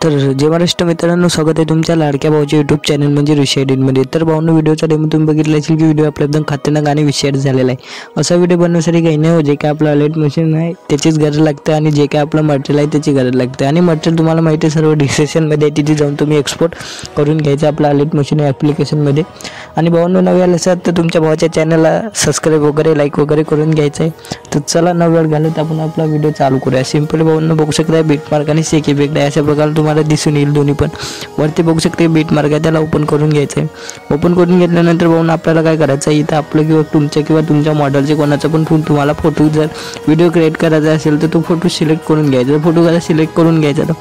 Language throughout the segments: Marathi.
तर जय महाराष्ट्र मित्रांनो, स्वागत आहे तुमच्या लाडक्या भाऊच्या यूट्यूब चॅनल म्हणजे ऋषी एडिटमध्ये। तर भाऊंनो, व्हिडिओचा डेमो तुम्ही बघितला असेल की व्हिडिओ आपल्या एकदम खतरनाक आणि विषय झालेला आहे। असा व्हिडिओ बनवण्यासाठी काही नाही, जे काय आपलं लेट मशीन आहे त्याचीच गरज लागते आणि जे काय आपलं मटेरियल आहे त्याची गरज लागते। आणि मटेरियल तुम्हाला माहिती आहे सर्व डिस्क्रिप्शनमध्ये, तिथे जाऊन तुम्ही एक्सपोर्ट करून घ्यायचं आपलं लेट मशीन ॲप्लिकेशनमध्ये। आणि भाऊंनो, नवे आले असाल तर तुमच्या भावाच्या चॅनलला सबस्क्राईब वगैरे लाईक वगैरे करून घ्यायचं आहे। तर चला न वेळ घालवता आपण आपला व्हिडिओ चालू करूया। सिंपली भाऊंनो बघू शकता बीट मार्क आणि सेक इफेक्ट आहे, अशा प्रकारे तुम्हाला दिसून येईल। दोन्ही पण वरती बघू शकते बीट मार्क आहे, त्याला ओपन करून घ्यायचं आहे। ओपन करून घेतल्यानंतर भाऊंनो आपल्याला काय करायचं आहे, इथं आपलं किंवा तुमच्या मॉडेलचे कोणाचा पण तुम्हाला फोटो जर व्हिडिओ क्रिएट करायचा असेल तर तो फोटो सिलेक्ट करून घ्यायचा। फोटो कसा सिलेक्ट करून घ्यायचा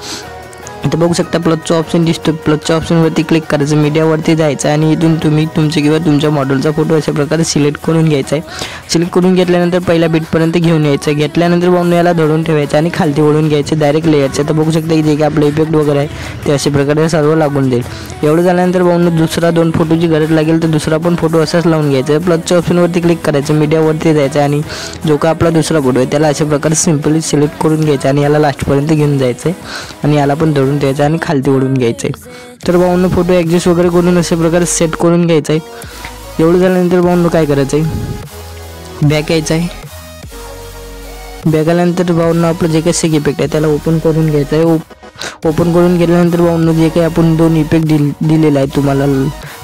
इथे बघू शकता प्लसचा ऑप्शन दिसतो, प्लसच्या ऑप्शनवरती क्लिक करायचं, मीडियावरती जायचं आणि इथून तुम्ही तुमचे किंवा तुमच्या मॉडेलचा फोटो अशा प्रकारे सिलेक्ट करून घ्यायचा आहे। सिलेक्ट करून घेतल्यानंतर पहिल्या बीटपर्यंत घेऊन यायचं। घेतल्यानंतर भाऊंनो याला धरून ठेवायचं आणि खालती वळून घ्यायचे डायरेक्ट लेयरचे। तर बघू शकता इथे आपले इफेक्ट वगैरे आहे ते अशा प्रकारे सर्व लागून जाईल। एवढं झाल्यानंतर भाऊंनो दुसरा 2 फोटोची गरज लागेल तर दुसरा पण फोटो असाच लावून घ्यायचा। प्लसच्या ऑप्शनवरती क्लिक करायचं, मीडियावरती जायचं आणि जो का आपला दुसरा फोटो आहे त्याला अशा प्रकारे सिंपली सिलेक्ट करून घ्यायचा आणि याला लास्टपर्यंत घेऊन जायचं आणि याला पण धरून ठेवायचं आणि खालती ओढून घ्यायचं आहे। तर भाऊंनो फोटो ॲडजस्ट वगैरे करून अशा प्रकारे सेट करून घ्यायचं आहे। एवढं झाल्यानंतर भाऊंनो काय करायचं आहे, बॅक यायचं आहे। बॅक आल्यानंतर भाऊंनो आपलं जे काही सेक इफेक्ट आहे त्याला ओपन करून घ्यायचं आहे। ओपन करून गेल्यानंतर भाऊंनो जे काही आपण 2 इफेक्ट दिलेला आहे तुम्हाला,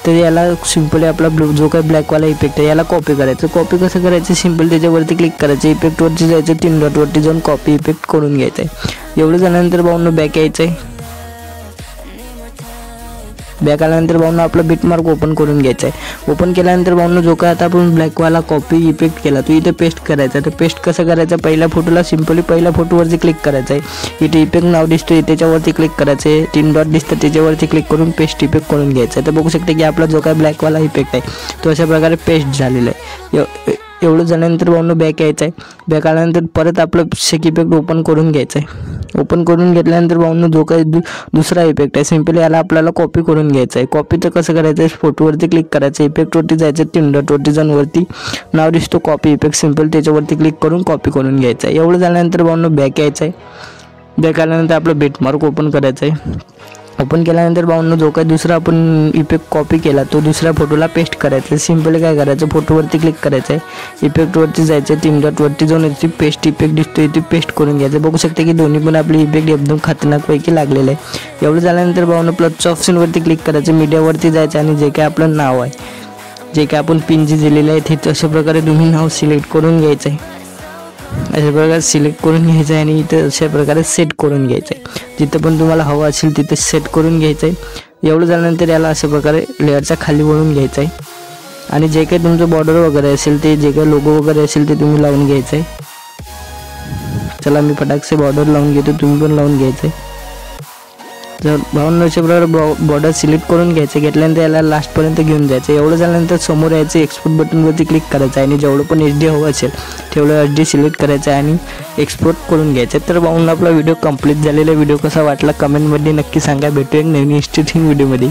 तर याला सिंपली आपला जो काही ब्लॅकवाला इफेक्ट आहे याला कॉपी करायचं। कॉपी कसं करायचं, सिंपल त्याच्यावरती क्लिक करायचं, इफेक्टवरती जायचं, 3 डॉटवरती जाऊन कॉपी इफेक्ट करून घ्यायचं आहे। एवढं झाल्यानंतर भाऊंनो बॅक यायचं आहे। बॅक आल्यानंतर भाऊंनो आपला बीट मार्क ओपन करून घ्यायचा आहे। ओपन केल्यानंतर भाऊंनो जो काय आता आपण ब्लॅकवाला कॉपी इफेक्ट केला तो इथे पेस्ट करायचा। तर पेस्ट कसं करायचं, पहिल्या फोटोला सिंपली पहिल्या फोटोवरती क्लिक करायचं आहे। इथे इफेक्ट नाव दिसतो त्याच्यावरती क्लिक करायचं आहे, 3 डॉट दिसतं त्याच्यावरती क्लिक करून पेस्ट इफेक्ट करून घ्यायचं आहे। तर बघू शकता की आपला जो काय ब्लॅकवाला इफेक्ट आहे तो अशा प्रकारे पेस्ट झालेला आहे। एवढं झाल्यानंतर भाऊंनो बॅक यायचं आहे। बॅक आल्यानंतर परत आपलं सेक इफेक्ट ओपन करून घ्यायचं आहे। ओपन करून घेतल्यानंतर भाऊंनो जो काही दुसरा इफेक्ट आहे सिंपली याला आपल्याला कॉपी करून घ्यायचं आहे। कॉपी तर कसं करायचं आहे, फोटोवरती क्लिक करायचं, इफेक्टवरती जायचं, 3 डॉटवरती जाऊन वरती नाव दिसतो कॉपी इफेक्ट, सिंपल त्याच्यावरती क्लिक करून कॉपी करून घ्यायचं आहे। एवढं झाल्यानंतर भाऊंनो बॅक यायचं आहे। बॅक आल्यानंतर आपलं बीट मार्क ओपन करायचं आहे। ओपन केल्यानंतर भाऊंनो जो काही दुसरा आपण इफेक्ट कॉपी केला तो दुसऱ्या फोटोला पेस्ट करायचं। सिंपली काय करायचं, फोटोवरती क्लिक करायचं आहे, इफेक्टवरती जायचं, 3 डॉटवरती जाऊन याची पेस्ट इफेक्ट दिसतो इथे पेस्ट करून घ्यायचं। बघू शकता की दोन्ही पण आपले इफेक्ट एकदम खतरनाकपैकी लागलेले आहे। एवढं झाल्यानंतर भाऊंनो प्लसच्या ऑप्शनवरती क्लिक करायचं, मीडियावरती जायचं आणि जे काय आपलं नाव आहे, जे काय आपण पिन जे दिलेलं आहे ते अशा प्रकारे तुम्ही नाव सिलेक्ट करून घ्यायचं आहे। अशा प्रकारे सिलेक्ट करून घ्यायचं आहे आणि इथं अशा प्रकारे सेट करून घ्यायचं आहे। जिथं पण तुम्हाला हवं असेल तिथे सेट करून घ्यायचं आहे। एवढं झाल्यानंतर याला अशा प्रकारे लेअरच्या खाली वळून घ्यायचं आहे आणि जे काही तुमचं बॉर्डर वगैरे असेल ते जे काही लोगो वगैरे असेल ते तुम्ही लावून घ्यायचं आहे। चला मी फटाकसे बॉर्डर लावून घेतो, तुम्ही पण लावून घ्यायचं आहे। तर भाऊंनो अशा प्रकारे बॉर्डर सिलेक्ट करून घ्यायचं, घेतल्यानंतर याला लास्टपर्यंत घेऊन जायचं। एवढं झाल्यानंतर समोर यायचं, एक्सपोर्ट बटनवरती क्लिक करायचं आणि जेवढं पण HD हवं असेल तेवढं HD सिलेक्ट करायचं आणि एक्सपोर्ट करून घ्यायचं। तर भाऊंनो आपला व्हिडिओ कंप्लीट झालेला व्हिडिओ कसा वाटला कमेंटमध्ये नक्की सांगा। भेटूया एक नवीन इंटरेस्टिंग व्हिडिओमध्ये।